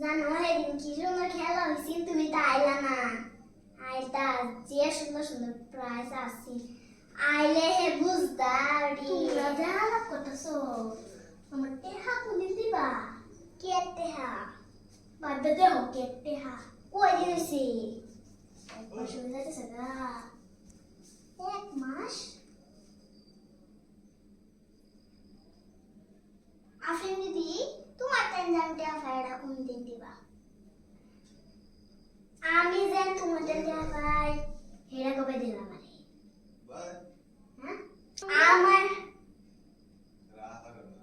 জানো সেদিন কি সুন্দর খেলা হয়েছিল, তুমি তো আইলা না। আইতা যে সুন্দর সুন্দর প্রাইজ আসছি, আইলে হে বুঝতা। তোমরা যা আলাপ করতেছো, আমার টেহা কোনদিন দিবা? কে টেহা? বাদে দেহ কে টেহা? কই দিয়েছি? এক মাস হয়ে যাইতেছে না। এক মাস? আফরিন দিদি, তোমার টেনশন টেহা ফায়দা কোনদিন দিবা? আমি যেন তোমার টেহা পাই, হেরা কবে দিলাম আমারে? হ্যাঁ, আমার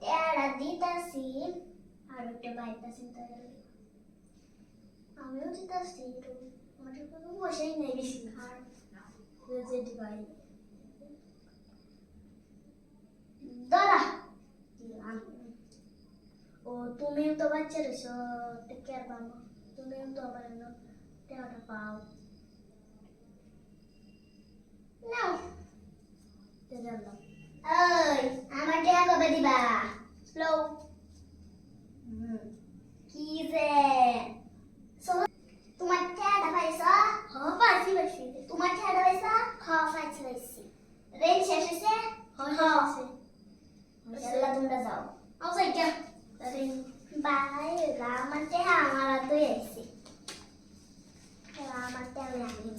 টেহারা দিতাছি, আর একটা পাইতাছি তাই। আমিও দিতাছি, আমার কোনো বসেই নেই বেশি আর যে দিবাই। দাঁড়া দিলাম। ও তুমিও তো বাচ্চা রয়েছ, কেয়ার পাবো, তুমিও তো আবার টেহাটা পাও। নাও দিলাম। ওই আমার টেহা কবে দিবা? স্লো কি যে তোমার টেহাটা পাইছো? হ পাইছি পাইছি। তোমার টেহাটা পাইছো? হ পাইছি পাইছি। রেল শেষ হয়েছে? হ শেষ হয়েছে। চলো তোমরা যাও। আও যাই যা। বাই আমার টেহা আমার তো এসেছে। আমার টেহা আমি